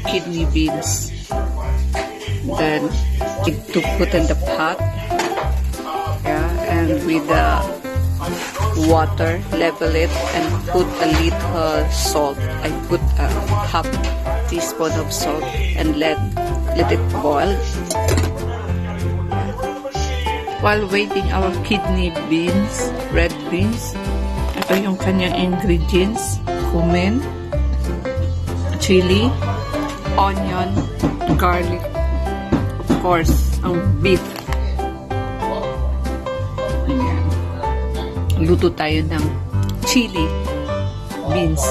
kidney beans. Then to put in the pot. Yeah, and with the water, level it and put a little salt. I put a half teaspoon of salt and let it boil. While waiting our kidney beans, red beans, ito yung kanyang ingredients: cumin, chili, onion, garlic, of course, ang beef. Ayan. Luto tayo ng chili beans.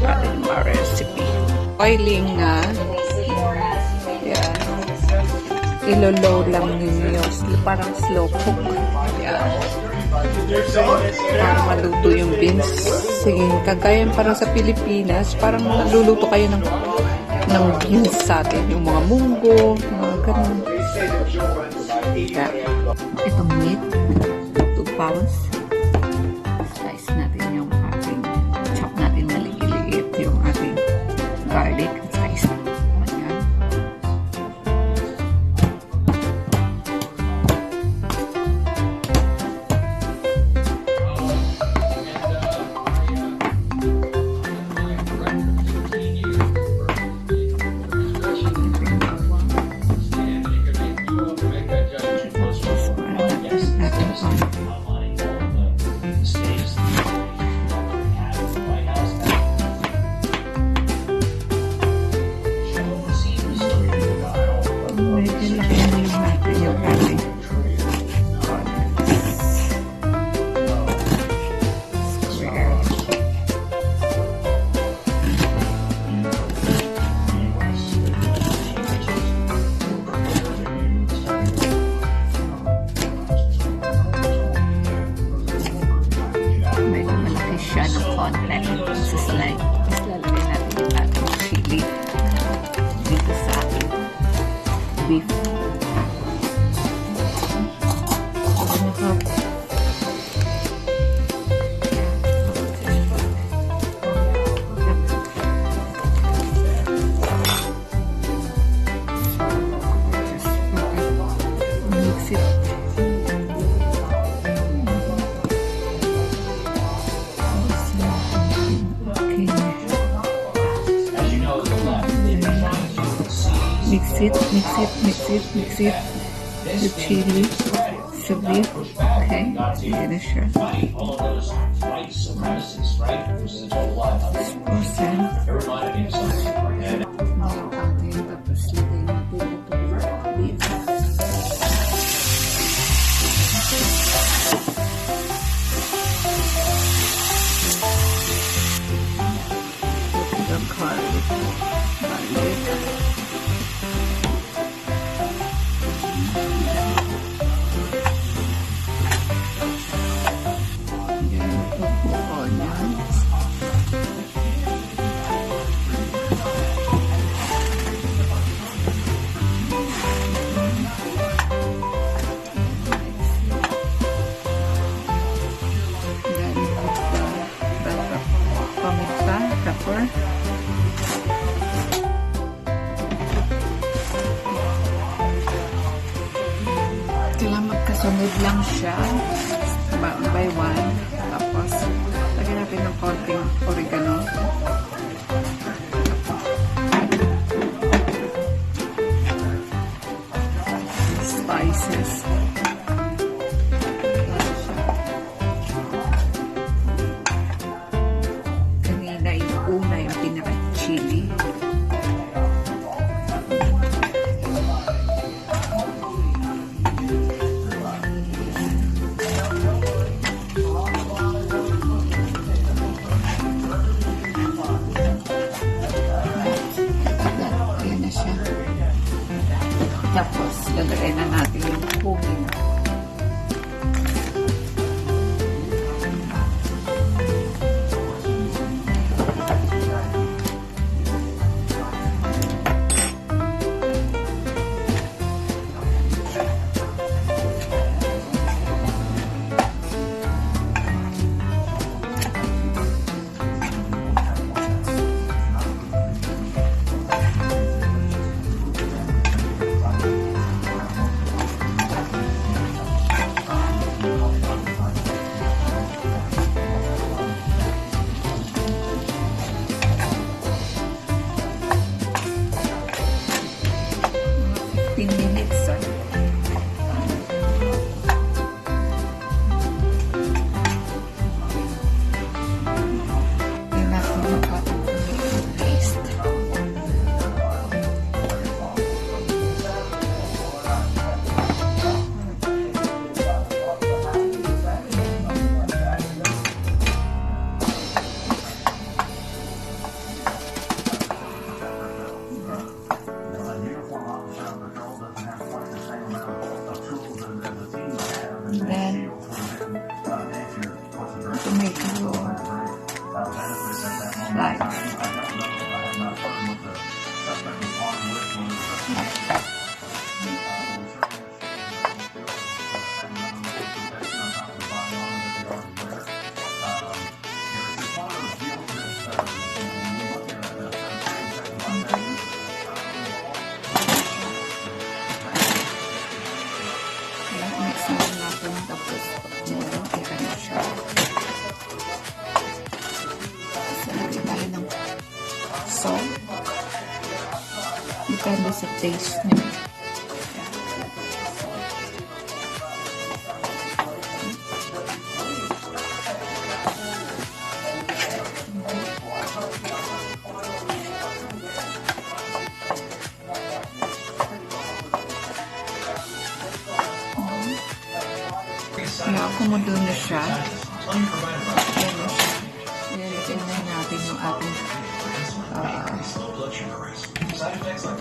Ating mga recipe. Boiling na. Ayan. Ilo-low lang ninyo. Parang slow cook. Ayan. Para maluto yung beans. Sige, kagaya parang sa Pilipinas, parang naluluto kayo ng beans sa atin. Yung mga munggo, mga ganun. Yeah. Itong meat, 2 pounds. Slice natin yung ating, chop natin maliit-liit yung ating garlic. Slice natin. Ayan. Beef. Mix it. Mix it. The chili, the beef. Okay, yan na siya. Kailangan magkasunod lang siya one by one. Tapos lagyan natin ng konting oregano. Spices. Kanina yung una, yung pinaka-chili. Tapos, lalagay na natin yung cumin. Like. Mix na natin tapos ikan na siya. Lagyan tayo ng salt. Depende sa taste niyo. Kaya kumulo na siya. Ayan na siya. Ilalagyan na natin yung ating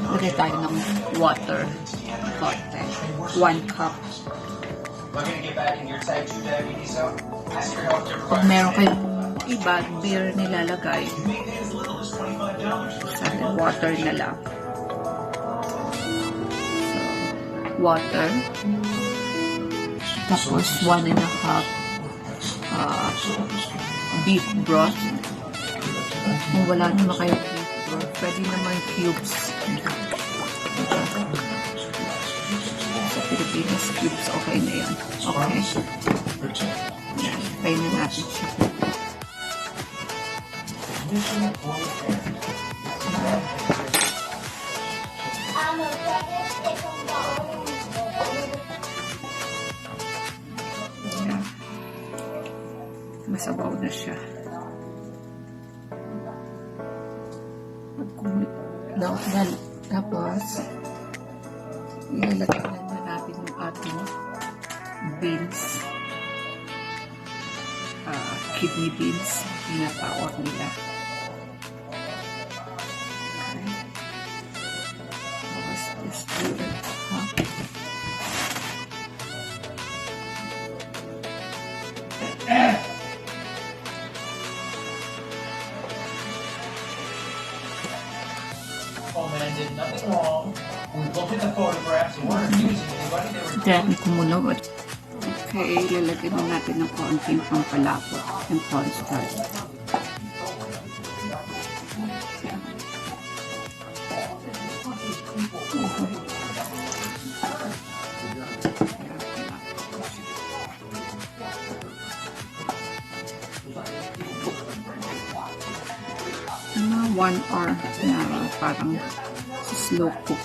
lagay tayo ng water. Konti. 1 cup. Pag meron kayong iba, beer nilalagay, sa water na lang. So, water. Tapos 1.5 beef broth. Kung wala naman kayong beef broth, pwede naman cubes. Sa Pilipinas, cubes, okay na yan. Okay. Try na natin siya. Masabaw na siya. Tapos, ilalagyan na natin yung ating beans. Kidney beans. Pinatawag nila. Okay. Tapos, just do it. Did nothing wrong. We looked at the photographs and weren't accusing anybody. They were Diyan, kumulo. Okay, lalagyan na natin ng konting pampalapot ng cornstarch. Mga 1 hour na parang slow cook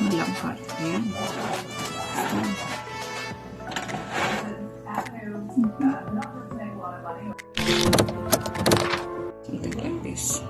na lang pa. Ayan. Something like this.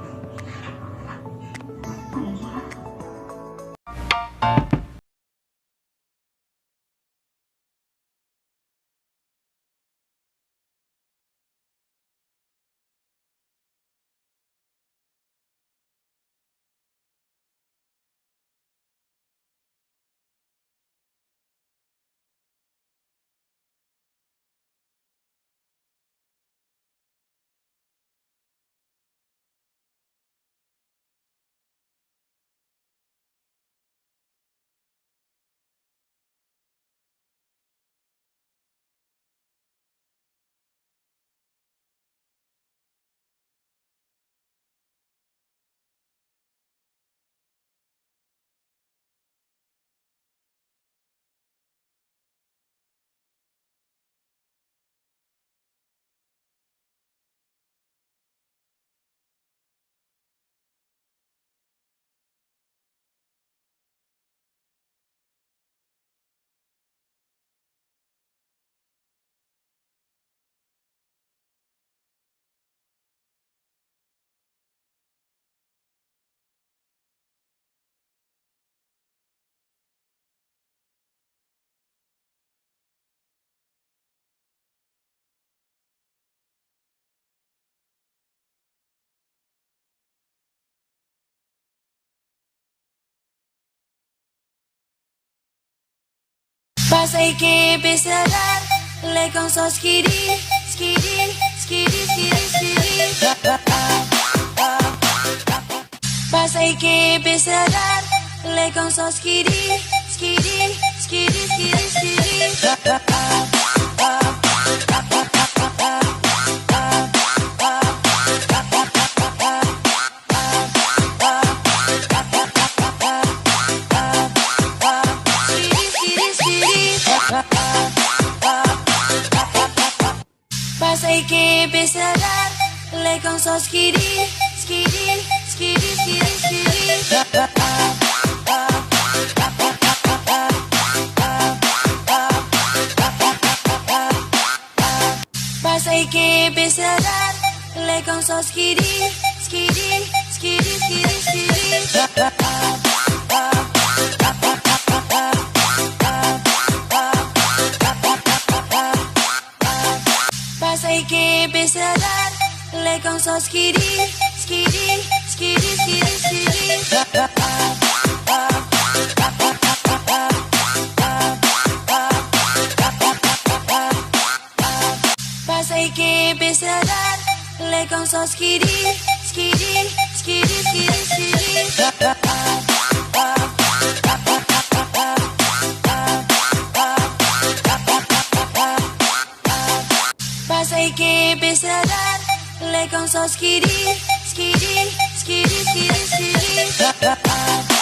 Basta ikipisalan, lekong so skidi, skidi, skidi, skidi, skidi. les con son skiddy, skiddy, skiddy, skiddy, skiddy. Pasa y que empiece a dar, le con son skiddy, skiddy, skiddy, skiddy, skiddy. Pasa y que empiece a dar, le con son skiddy, skiddy, skiddy, skiddy, skiddy. Pasa y que empiece a dar, le con son skiddy, skiddy, skiddy, skiddy, skiddy. Pasa y que empiece a dar, le con son skiddy, skiddy, skiddy, skiddy, skiddy. Pasa y que empiece a dar, le con son skiddy, skiddy, skiddy, skiddy, skiddy.